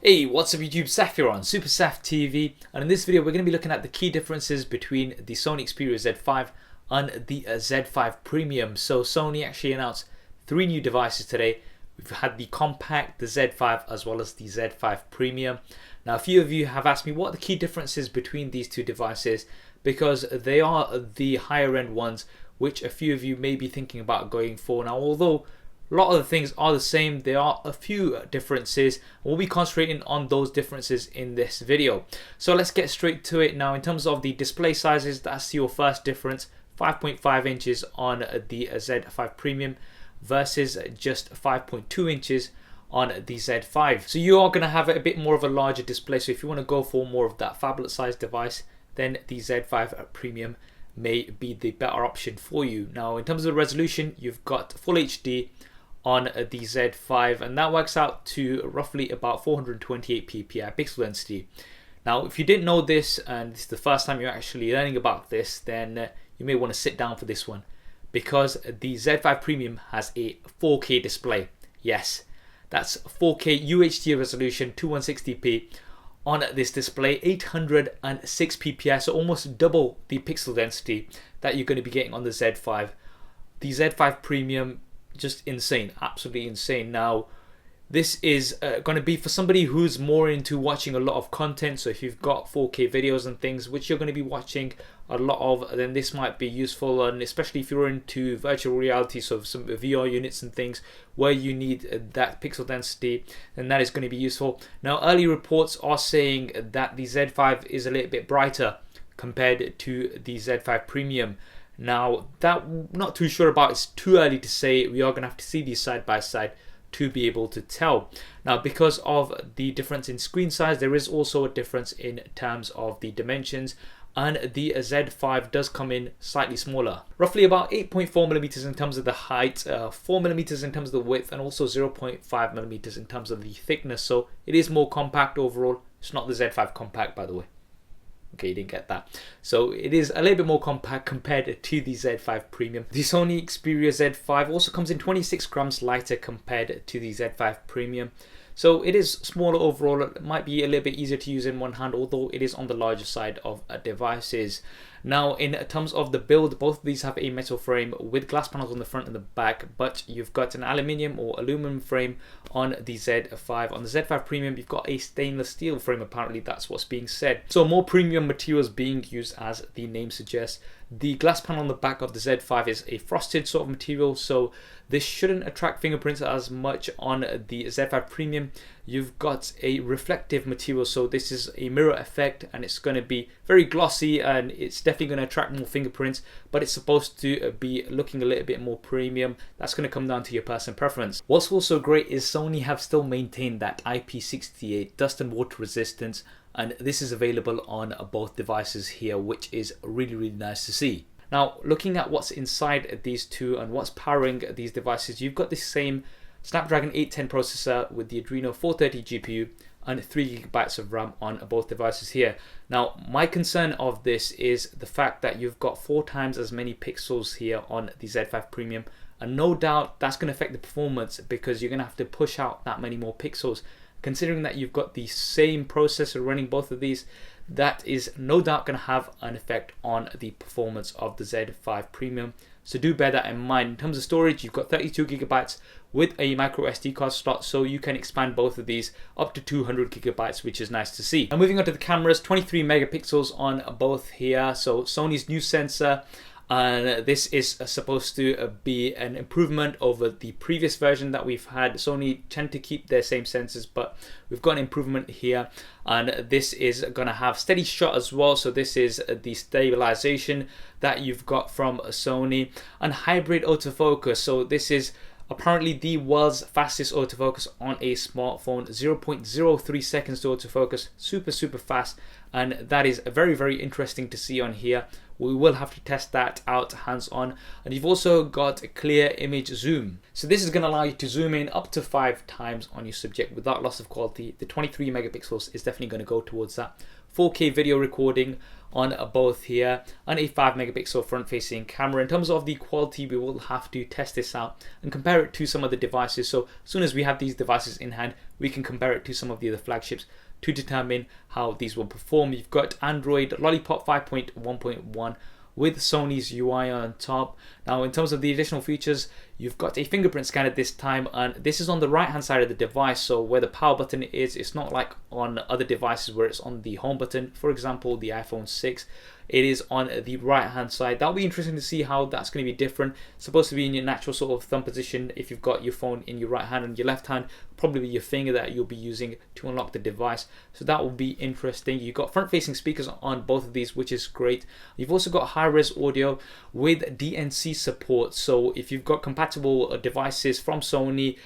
Hey, what's up YouTube? Saf here on Super Saf TV, and in this video we're going to be looking at the key differences between the Sony Xperia Z5 and the Z5 Premium. So Sony actually announced 3 new devices today. We've had the Compact, the Z5 as well as the Z5 Premium. Now a few of you have asked me what are the key differences between these two devices, because they are the higher end ones which a few of you may be thinking about going for. Now although a lot of the things are the same, there are a few differences. We'll be concentrating on those differences in this video. So let's get straight to it. Now in terms of the display sizes, that's your first difference. 5.5 inches on the Z5 Premium versus just 5.2 inches on the Z5. So you are going to have a bit more of a larger display. So if you want to go for more of that phablet size device, then the Z5 Premium may be the better option for you. Now in terms of the resolution, you've got Full HD on the Z5, and that works out to roughly about 428 ppi pixel density. Now if you didn't know this and this is the first time you're actually learning about this, then you may want to sit down for this one, because the Z5 Premium has a 4K display. Yes, that's 4K UHD resolution, 2160p on this display, 806 ppi, so almost double the pixel density that you're going to be getting on the Z5. The Z5 Premium, just insane, absolutely insane. Now this is going to be for somebody who's more into watching a lot of content. So if you've got 4K videos and things which you're going to be watching a lot of, then this might be useful, and especially if you're into virtual reality, so some VR units and things where you need that pixel density, then that is going to be useful. Now early reports are saying that the Z5 is a little bit brighter compared to the Z5 Premium. Now that I'm not too sure about, it's too early to say. We are going to have to see these side by side to be able to tell. Now because of the difference in screen size, there is also a difference in terms of the dimensions, and the Z5 does come in slightly smaller, roughly about 8.4 millimeters in terms of the height, 4 millimeters in terms of the width, and also 0.5 millimeters in terms of the thickness. So it is more compact overall. It's not the Z5 Compact, by the way. Okay, you didn't get that. So it is a little bit more compact compared to the Z5 Premium. The Sony Xperia Z5 also comes in 26 grams lighter compared to the Z5 Premium. So it is smaller overall. It might be a little bit easier to use in one hand, although it is on the larger side of devices. Now in terms of the build, both of these have a metal frame with glass panels on the front and the back, but you've got an aluminium or aluminum frame on the Z5. On the Z5 Premium, you've got a stainless steel frame. Apparently that's what's being said. So more premium materials being used, as the name suggests. The glass panel on the back of the Z5 is a frosted sort of material, so this shouldn't attract fingerprints as much. On the Z5 Premium, you've got a reflective material, so this is a mirror effect, and it's going to be very glossy, and it's definitely going to attract more fingerprints, but it's supposed to be looking a little bit more premium. That's going to come down to your personal preference. What's also great is Sony have still maintained that IP68 dust and water resistance, and this is available on both devices here, which is really nice to see. Now looking at what's inside these two and what's powering these devices, you've got the same Snapdragon 810 processor with the Adreno 430 GPU and 3GB of RAM on both devices here. Now my concern of this is the fact that you've got 4 times as many pixels here on the Z5 Premium, and no doubt that's going to affect the performance, because you're going to have to push out that many more pixels. Considering that you've got the same processor running both of these, that is no doubt going to have an effect on the performance of the Z5 Premium. So do bear that in mind. In terms of storage, you've got 32GB with a micro SD card slot, so you can expand both of these up to 200GB, which is nice to see. Now moving on to the cameras, 23 megapixels on both here. So Sony's new sensor, and this is supposed to be an improvement over the previous version that we've had. Sony tend to keep their same sensors, but we've got an improvement here, and this is going to have steady shot as well. So this is the stabilization that you've got from Sony, and hybrid autofocus. So this is apparently the world's fastest autofocus on a smartphone, 0.03 seconds to autofocus, super fast, and that is very interesting to see on here. We will have to test that out hands-on. And you've also got a clear image zoom. So this is going to allow you to zoom in up to 5 times on your subject without loss of quality. The 23 megapixels is definitely going to go towards that. 4K video recording on both here, and a 5 megapixel front facing camera. In terms of the quality, we will have to test this out and compare it to some of the devices. So as soon as we have these devices in hand, we can compare it to some of the other flagships to determine how these will perform. You've got Android Lollipop 5.1.1 with Sony's UI on top. Now in terms of the additional features, you've got a fingerprint scanner this time, and this is on the right hand side of the device, so where the power button is, it's not like on other devices where it's on the home button. For example, the iPhone 6, it is on the right hand side. That'll be interesting to see how that's going to be different. It's supposed to be in your natural sort of thumb position. If you've got your phone in your right hand, and your left hand probably be your finger that you'll be using to unlock the device, so that will be interesting. You've got front facing speakers on both of these, which is great. You've also got high res audio with DNC support, so if you've got compatible devices from Sony,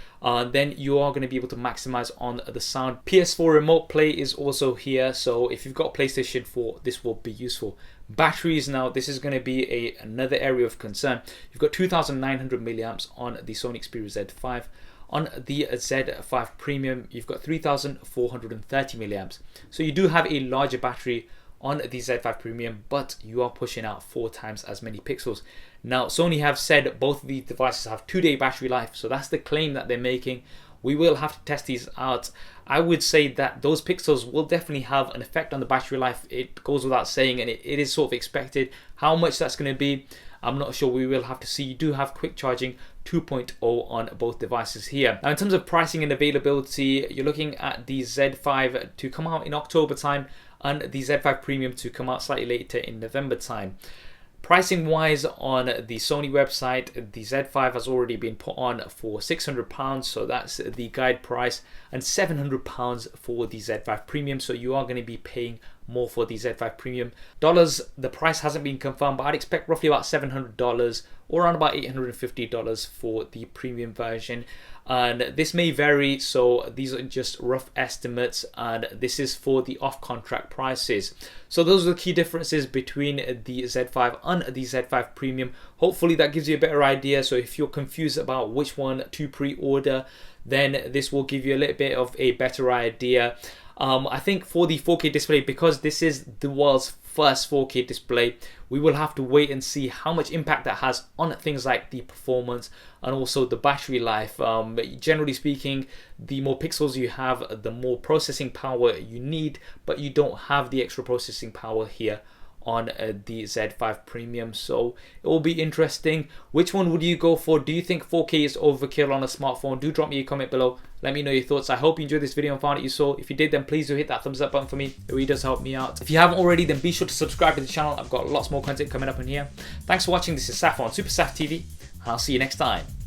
then you are going to be able to maximize on the sound. PS4 remote play is also here, so if you've got PlayStation 4, this will be useful. Batteries, now this is going to be another area of concern. You've got 2,900 milliamps on the Sony Xperia Z5. On the Z5 Premium, you've got 3,430 milliamps. So you do have a larger battery on the Z5 Premium, but you are pushing out 4 times as many pixels. Now Sony have said both of these devices have 2-day battery life, so that's the claim that they're making. We will have to test these out. I would say that those pixels will definitely have an effect on the battery life. It goes without saying, and it is sort of expected. How much that's going to be, I'm not sure. We will have to see. You do have quick charging 2.0 on both devices here. Now in terms of pricing and availability, you're looking at the Z5 to come out in October time and the Z5 Premium to come out slightly later in November time. Pricing wise, on the Sony website, the Z5 has already been put on for £600, so that's the guide price, and £700 for the Z5 Premium, so you are going to be paying more for the Z5 Premium. Dollars, the price hasn't been confirmed, but I'd expect roughly about $700 or around about $850 for the premium version. And this may vary, so these are just rough estimates, and this is for the off-contract prices. So those are the key differences between the Z5 and the Z5 Premium. Hopefully that gives you a better idea. So if you're confused about which one to pre-order, then this will give you a little bit of a better idea. I think for the 4K display, because this is the world's first 4K display, we will have to wait and see how much impact that has on things like the performance and also the battery life. Generally speaking, the more pixels you have, the more processing power you need, but you don't have the extra processing power here on the Z5 Premium. So it will be interesting. Which one would you go for? Do you think 4K is overkill on a smartphone? Do drop me a comment below. Let me know your thoughts. I hope you enjoyed this video and found it useful. If you did, then please do hit that thumbs up button for me. It really does help me out. If you haven't already, then be sure to subscribe to the channel. I've got lots more content coming up in here. Thanks for watching. This is Saf on Super Saf TV, and I'll see you next time.